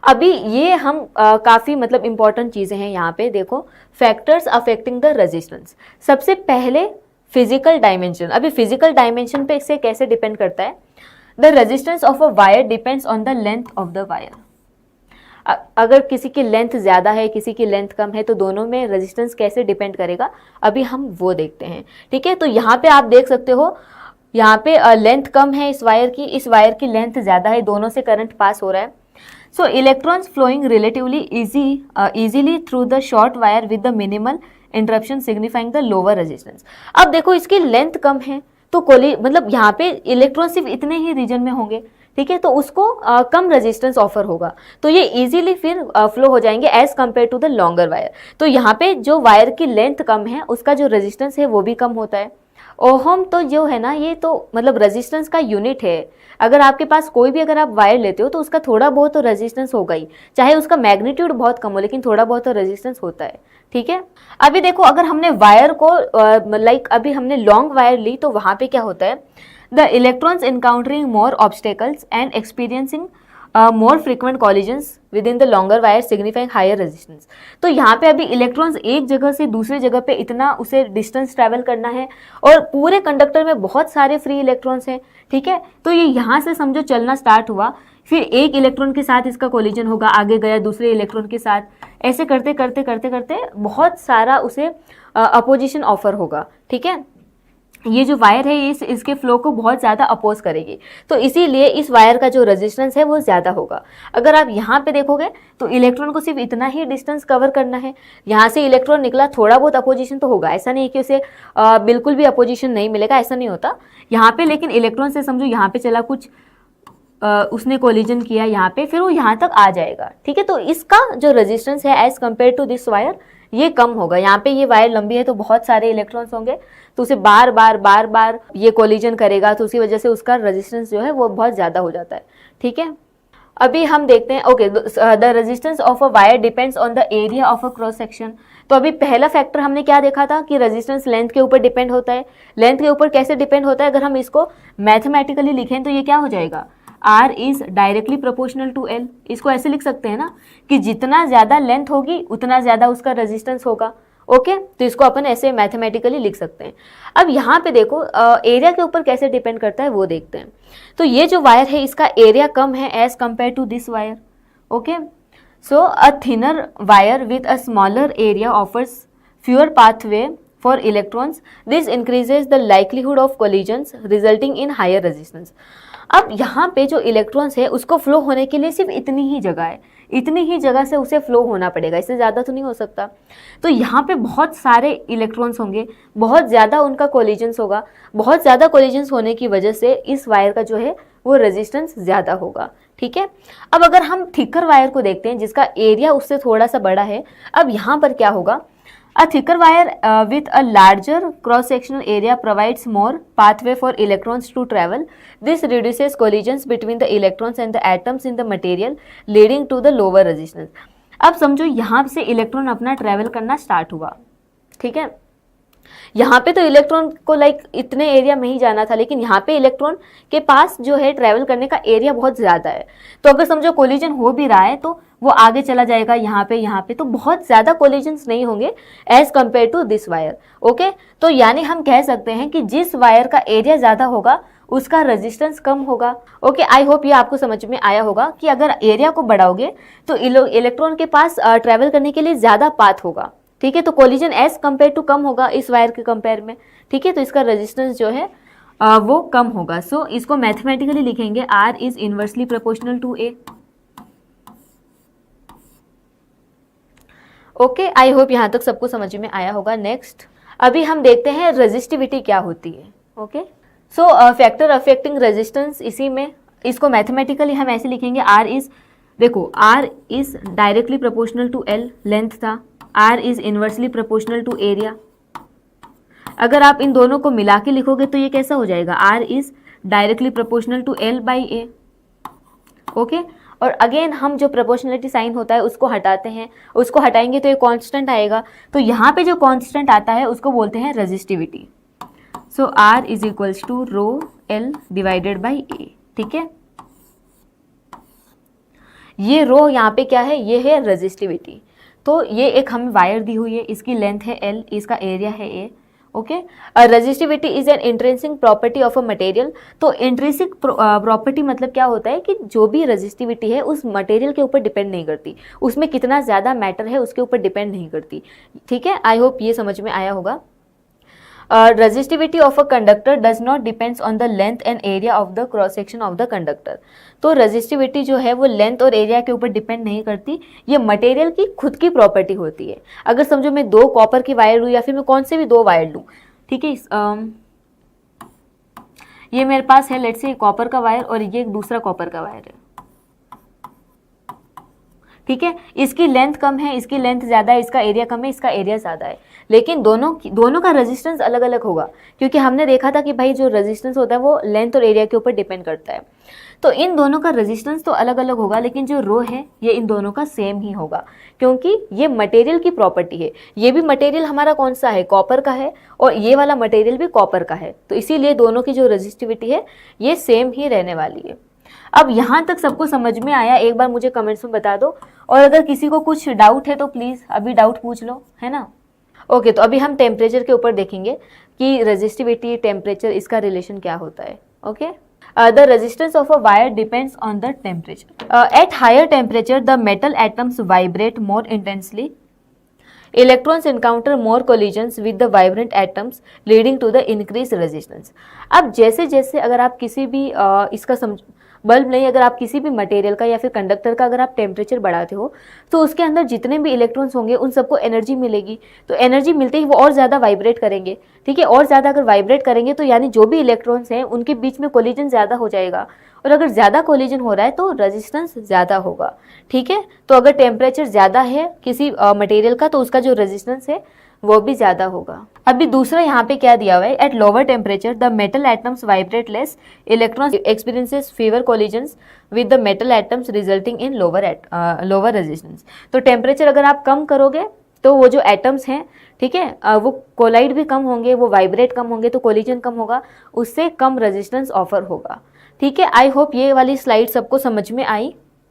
अभी ये हम काफ़ी मतलब इंपॉर्टेंट चीज़ें हैं यहाँ पे, देखो फैक्टर्स अफेक्टिंग द रेजिस्टेंस। सबसे पहले फिजिकल डायमेंशन। अभी फिजिकल डायमेंशन पे इससे कैसे डिपेंड करता है, the resistance of a wire depends on the length of the wire. अगर किसी की लेंथ ज़्यादा है, किसी की लेंथ कम है, तो दोनों में रेजिस्टेंस कैसे डिपेंड करेगा, अभी हम वो देखते हैं। ठीक है, तो यहाँ पे आप देख सकते हो, यहाँ पे लेंथ कम है इस वायर की लेंथ ज़्यादा है, दोनों से करंट पास हो रहा है। So electrons flowing relatively easily through the short wire with the minimal interruption signifying the lower resistance. अब देखो इसकी लेंथ कम है तो मतलब यहाँ पे इलेक्ट्रॉन सिर्फ इतने ही रीजन में होंगे, ठीक है, तो उसको कम रेजिस्टेंस ऑफर होगा, तो ये इजीली फिर फ्लो हो जाएंगे as compare to the longer wire. तो यहाँ पे जो वायर की लेंथ कम है उसका जो रेजिस्टेंस है वो भी कम होता है। ओहम तो जो है ना, ये तो मतलब रेजिस्टेंस का यूनिट है। अगर आपके पास कोई भी अगर आप वायर लेते हो तो उसका थोड़ा बहुत तो रेजिस्टेंस होगा ही, चाहे उसका मैग्नीट्यूड बहुत कम हो, लेकिन थोड़ा बहुत तो रेजिस्टेंस होता है। ठीक है, अभी देखो अगर हमने वायर को अभी हमने लॉन्ग वायर ली तो वहां पे क्या होता है, the electrons encountering more obstacles and experiencing more frequent collisions within the longer wire signifying higher resistance. तो यहाँ पे अभी इलेक्ट्रॉन्स एक जगह से दूसरी जगह पे इतना उसे डिस्टेंस ट्रैवल करना है, और पूरे कंडक्टर में बहुत सारे फ्री इलेक्ट्रॉन्स हैं। ठीक है, तो ये यहाँ से समझो चलना स्टार्ट हुआ, फिर एक इलेक्ट्रॉन के साथ इसका कोलिजन होगा, आगे गया दूसरे इलेक्ट्रॉन के साथ, ऐसे करते करते करते करते बहुत सारा उसे अपोजिशन ऑफर होगा। ठीक है, ये जो वायर है इसके फ्लो को बहुत ज़्यादा अपोज करेगी, तो इसीलिए इस वायर का जो रेजिस्टेंस है वो ज़्यादा होगा। अगर आप यहाँ पे देखोगे तो इलेक्ट्रॉन को सिर्फ इतना ही डिस्टेंस कवर करना है, यहाँ से इलेक्ट्रॉन निकला, थोड़ा बहुत अपोजिशन तो होगा, ऐसा नहीं कि उसे बिल्कुल भी अपोजिशन नहीं मिलेगा, ऐसा नहीं होता यहाँ पे। लेकिन इलेक्ट्रॉन से समझो यहाँ पे चला कुछ, उसने कोलिजन किया यहाँ पे, फिर वो यहाँ तक आ जाएगा। ठीक है, तो इसका जो रेजिस्टेंस है as compare to this wire ये कम होगा। यहाँ पे ये वायर लंबी है तो बहुत सारे इलेक्ट्रॉन्स होंगे, तो उसे बार बार ये कोलिजन करेगा, तो उसी वजह से उसका रेजिस्टेंस जो है वो बहुत ज़्यादा हो जाता है। ठीक है, अभी हम देखते हैं, okay, the resistance of a wire depends on the area of a cross section. तो अभी पहला फैक्टर हमने क्या देखा था कि रेजिस्टेंस लेंथ के ऊपर डिपेंड होता है। लेंथ के ऊपर कैसे डिपेंड होता है, अगर हम इसको मैथमेटिकली लिखें तो ये क्या हो जाएगा, R is directly proportional to L। इसको ऐसे लिख सकते हैं ना कि जितना ज़्यादा लेंथ होगी उतना ज़्यादा उसका रेजिस्टेंस होगा। ओके, तो इसको अपन ऐसे मैथमेटिकली लिख सकते हैं। अब यहाँ पे देखो एरिया के ऊपर कैसे डिपेंड करता है वो देखते हैं। तो ये जो वायर है इसका एरिया कम है as compare to this wire. Okay, so a thinner wire with a smaller area offers fewer pathway for electrons. This increases the likelihood of collisions resulting in higher resistance. अब यहाँ पे जो electrons है उसको flow होने के लिए सिर्फ इतनी ही जगह है, इतनी ही जगह से उसे फ्लो होना पड़ेगा, इससे ज़्यादा तो नहीं हो सकता। तो यहाँ पे बहुत सारे इलेक्ट्रॉन्स होंगे, बहुत ज़्यादा उनका कोलिजन्स होगा, बहुत ज़्यादा कोलिजन्स होने की वजह से इस वायर का जो है वो रेजिस्टेंस ज़्यादा होगा। ठीक है, अब अगर हम थिकर वायर को देखते हैं जिसका एरिया उससे थोड़ा सा बड़ा है, अब यहाँ पर क्या होगा, a thicker wire with a larger cross-sectional area provides more pathway for electrons to travel. This reduces collisions between the electrons and the atoms in the material, leading to the lower resistance. अब समझो यहाँ से electron अपना travel करना start हुआ। ठीक है, यहाँ पे तो इलेक्ट्रॉन को इतने एरिया में ही जाना था, लेकिन यहाँ पे इलेक्ट्रॉन के पास जो है ट्रैवल करने का एरिया बहुत ज़्यादा है। तो अगर समझो कोलिजन हो भी रहा है तो वो आगे चला जाएगा यहाँ पे, तो बहुत ज़्यादा कोलिजन्स नहीं होंगे as compare to this wire. Okay, तो यानी हम कह सकते हैं कि जिस वायर का एरिया ज़्यादा होगा उसका रेजिस्टेंस कम होगा। ओके, आई होप ये आपको समझ में आया होगा कि अगर एरिया को बढ़ाओगे तो इलेक्ट्रॉन के पास ट्रैवल करने के लिए ज़्यादा पाथ होगा। ठीक है, तो कोलिजन एज कंपेयर टू कम होगा इस वायर के कंपेयर में। ठीक है, तो इसका रेजिस्टेंस जो है वो कम होगा। सो इसको मैथमेटिकली लिखेंगे R is inversely proportional to A। Okay, I hope यहाँ तक सबको समझ में आया होगा। नेक्स्ट अभी हम देखते हैं रेजिस्टिविटी क्या होती है। Okay, so factor affecting resistance, इसी में इसको मैथमेटिकली हम ऐसे लिखेंगे R इज, देखो R is directly proportional to L, length था, R is inversely proportional to area. अगर आप इन दोनों को मिला के लिखोगे तो ये कैसा हो जाएगा, R is directly proportional to L by A। Okay, और अगेन हम जो प्रोपोर्शनलिटी साइन होता है उसको हटाते हैं, उसको हटाएंगे तो ये कांस्टेंट आएगा, तो यहाँ पे जो कांस्टेंट आता है उसको बोलते हैं resistivity. So R is equals to rho L divided by A। ठीक है, ये रो यहाँ पे क्या है, ये है रेजिस्टिविटी। तो ये एक हमें वायर दी हुई है, इसकी लेंथ है L, इसका एरिया है A। Okay, resistivity is an intrinsic property of a material. तो इंट्रिंसिक प्रॉपर्टी मतलब क्या होता है कि जो भी रेजिस्टिविटी है उस मटेरियल के ऊपर डिपेंड नहीं करती, उसमें कितना ज़्यादा मैटर है उसके ऊपर डिपेंड नहीं करती। ठीक है, आई होप ये समझ में आया होगा। Resistivity of a conductor does not depends on the length and area of the cross section of the conductor. तो रेजिस्टिविटी जो है वो लेंथ और एरिया के ऊपर डिपेंड नहीं करती, ये मटेरियल की खुद की प्रॉपर्टी होती है। अगर समझो मैं 2 कॉपर की वायर लूँ या फिर मैं कौन से भी 2 वायर लूँ, ठीक है, ये मेरे पास है लेट्स से कॉपर का वायर और ये एक दूसरा कॉपर का वायर है। ठीक है, इसकी लेंथ कम है, इसकी लेंथ ज़्यादा है, इसका एरिया कम है, इसका एरिया ज़्यादा है, लेकिन दोनों का रेजिस्टेंस अलग अलग होगा, क्योंकि हमने देखा था कि भाई जो रेजिस्टेंस होता है वो लेंथ और एरिया के ऊपर डिपेंड करता है। तो इन दोनों का रेजिस्टेंस तो अलग अलग होगा, लेकिन जो रो है ये इन दोनों का सेम ही होगा, क्योंकि ये मटेरियल की प्रॉपर्टी है। ये भी मटेरियल हमारा कौन सा है, कॉपर का है, और ये वाला मटेरियल भी कॉपर का है, तो इसीलिए दोनों की जो रेजिस्टिविटी है ये सेम ही रहने वाली है। अब यहाँ तक सबको समझ में आया, एक बार मुझे कमेंट्स में बता दो, और अगर किसी को कुछ डाउट है तो प्लीज़ अभी डाउट पूछ लो, है ना। ओके, तो अभी हम टेम्परेचर के ऊपर देखेंगे कि रेजिस्टिविटी, टेम्परेचर, इसका रिलेशन क्या होता है। Okay, the resistance of a wire depends on the temperature. At higher temperature the metal atoms vibrate more intensely, electrons encounter more collisions with the vibrant atoms leading to the increase resistance. अब जैसे जैसे अगर आप किसी भी इसका bulb नहीं, अगर आप किसी भी मटेरियल का या फिर कंडक्टर का अगर आप टेम्परेचर बढ़ाते हो तो उसके अंदर जितने भी इलेक्ट्रॉन्स होंगे उन सबको एनर्जी मिलेगी, तो एनर्जी मिलते ही वो और ज़्यादा वाइब्रेट करेंगे। ठीक है, और ज़्यादा अगर वाइब्रेट करेंगे तो यानी जो भी इलेक्ट्रॉन्स हैं उनके बीच में कोलिजन ज़्यादा हो जाएगा, और अगर ज़्यादा कोलिजन हो रहा है तो रेजिस्टेंस ज़्यादा होगा। ठीक है, तो अगर टेम्परेचर ज़्यादा है किसी मटेरियल का तो उसका जो रेजिस्टेंस है वो भी ज़्यादा होगा। अभी दूसरा यहाँ पे क्या दिया हुआ है, at lower temperature the metal atoms vibrate less, electrons experiences fever collisions with the metal atoms resulting in lower resistance. तो टेम्परेचर अगर आप कम करोगे तो वो जो एटम्स हैं, ठीक है, वो कोलाइड भी कम होंगे, वो वाइब्रेट कम होंगे, तो कोलिजन कम होगा, उससे कम रेजिस्टेंस ऑफर होगा। ठीक है, आई होप ये वाली स्लाइड सबको समझ में आई।